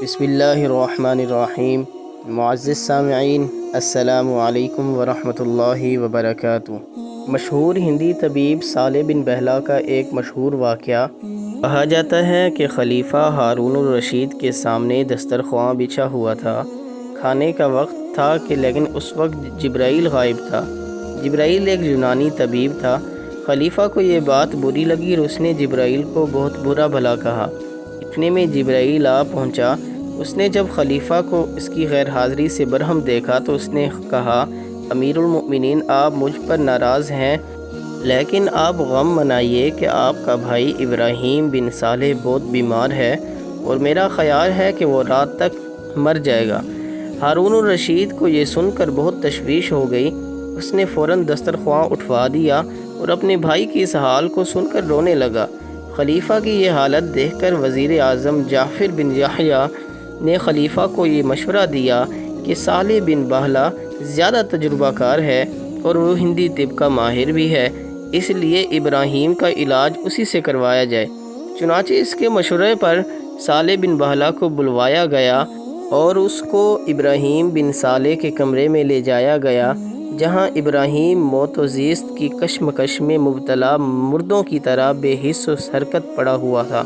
بسم اللہ الرحمن الرحیم۔ معزز سامعین، السلام علیکم ورحمۃ اللہ وبرکاتہ۔ مشہور ہندی طبیب صالح بن بہلا کا ایک مشہور واقعہ کہا جاتا ہے کہ خلیفہ ہارون الرشید کے سامنے دسترخواں بچھا ہوا تھا۔ کھانے کا وقت تھا لیکن اس وقت جبرائیل غائب تھا۔ جبرائیل ایک یونانی طبیب تھا۔ خلیفہ کو یہ بات بری لگی اور اس نے جبرائیل کو بہت برا بھلا کہا۔ اتنے میں جبرائیل آ پہنچا۔ اس نے جب خلیفہ کو اس کی غیر حاضری سے برہم دیکھا تو اس نے کہا، امیر المؤمنین، آپ مجھ پر ناراض ہیں، لیکن آپ غم منائیے کہ آپ کا بھائی ابراہیم بن صالح بہت بیمار ہے اور میرا خیال ہے کہ وہ رات تک مر جائے گا۔ ہارون الرشید کو یہ سن کر بہت تشویش ہو گئی۔ اس نے فوراً دسترخواں اٹھوا دیا اور اپنے بھائی کی اس حال کو سن کر رونے لگا۔ خلیفہ کی یہ حالت دیکھ کر وزیر اعظم جعفر بن یحییٰ نے خلیفہ کو یہ مشورہ دیا کہ صالح بن بہلا زیادہ تجربہ کار ہے اور وہ ہندی طب کا ماہر بھی ہے، اس لیے ابراہیم کا علاج اسی سے کروایا جائے۔ چنانچہ اس کے مشورے پر صالح بن بہلا کو بلوایا گیا اور اس کو ابراہیم بن صالح کے کمرے میں لے جایا گیا، جہاں ابراہیم موت و زیست کی کشمکش میں مبتلا مردوں کی طرح بے حس و حرکت پڑا ہوا تھا۔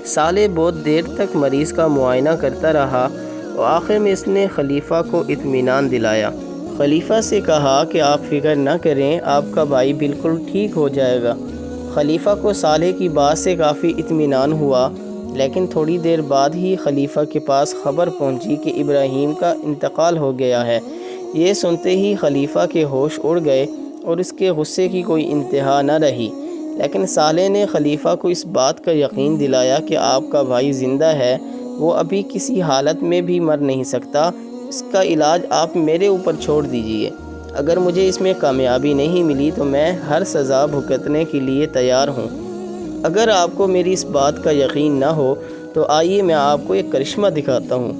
صالح بہت دیر تک مریض کا معائنہ کرتا رہا اور آخر میں اس نے خلیفہ کو اطمینان دلایا۔ خلیفہ سے کہا کہ آپ فکر نہ کریں، آپ کا بھائی بالکل ٹھیک ہو جائے گا۔ خلیفہ کو صالح کی بات سے کافی اطمینان ہوا، لیکن تھوڑی دیر بعد ہی خلیفہ کے پاس خبر پہنچی کہ ابراہیم کا انتقال ہو گیا ہے۔ یہ سنتے ہی خلیفہ کے ہوش اڑ گئے اور اس کے غصے کی کوئی انتہا نہ رہی، لیکن صالح نے خلیفہ کو اس بات کا یقین دلایا کہ آپ کا بھائی زندہ ہے، وہ ابھی کسی حالت میں بھی مر نہیں سکتا، اس کا علاج آپ میرے اوپر چھوڑ دیجئے۔ اگر مجھے اس میں کامیابی نہیں ملی تو میں ہر سزا بھگتنے کے لیے تیار ہوں۔ اگر آپ کو میری اس بات کا یقین نہ ہو تو آئیے میں آپ کو ایک کرشمہ دکھاتا ہوں۔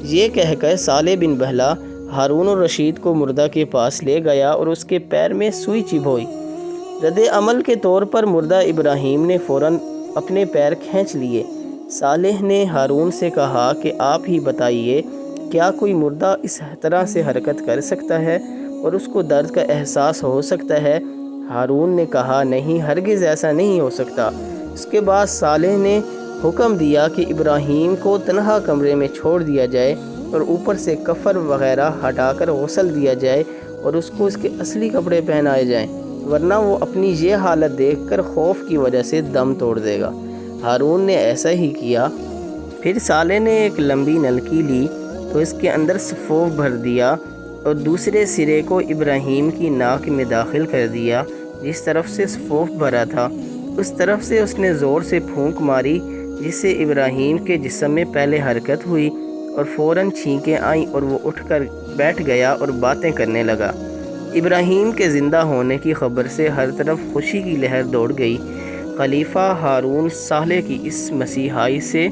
یہ کہہ کر صالح بن بہلا ہارون الرشید کو مردہ کے پاس لے گیا اور اس کے پیر میں سوئی چبھوئی۔ رد عمل کے طور پر مردہ ابراہیم نے فوراً اپنے پیر کھینچ لیے۔ صالح نے ہارون سے کہا کہ آپ ہی بتائیے، کیا کوئی مردہ اس طرح سے حرکت کر سکتا ہے اور اس کو درد کا احساس ہو سکتا ہے؟ ہارون نے کہا، نہیں، ہرگز ایسا نہیں ہو سکتا۔ اس کے بعد صالح نے حکم دیا کہ ابراہیم کو تنہا کمرے میں چھوڑ دیا جائے اور اوپر سے کفر وغیرہ ہٹا کر غسل دیا جائے اور اس کو اس کے اصلی کپڑے پہنائے جائیں، ورنہ وہ اپنی یہ حالت دیکھ کر خوف کی وجہ سے دم توڑ دے گا۔ ہارون نے ایسا ہی کیا۔ پھر صالح نے ایک لمبی نلکی لی تو اس کے اندر سفوف بھر دیا اور دوسرے سرے کو ابراہیم کی ناک میں داخل کر دیا۔ جس طرف سے سفوف بھرا تھا اس طرف سے اس نے زور سے پھونک ماری، جس سے ابراہیم کے جسم میں پہلے حرکت ہوئی اور فوراً چھینکیں آئیں اور وہ اٹھ کر بیٹھ گیا اور باتیں کرنے لگا۔ ابراہیم کے زندہ ہونے کی خبر سے ہر طرف خوشی کی لہر دوڑ گئی۔ خلیفہ ہارون صالح کی اس مسیحائی سے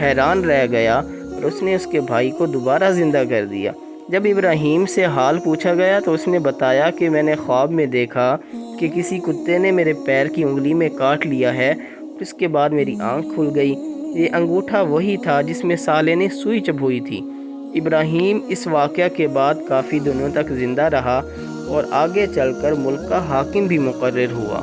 حیران رہ گیا اور اس نے اس کے بھائی کو دوبارہ زندہ کر دیا۔ جب ابراہیم سے حال پوچھا گیا تو اس نے بتایا کہ میں نے خواب میں دیکھا کہ کسی کتے نے میرے پیر کی انگلی میں کاٹ لیا ہے اور اس کے بعد میری آنکھ کھل گئی۔ یہ انگوٹھا وہی تھا جس میں صالح نے سوئی چبھوئی تھی۔ ابراہیم اس واقعہ کے بعد کافی دنوں تک زندہ رہا اور آگے چل کر ملک کا حاکم بھی مقرر ہوا۔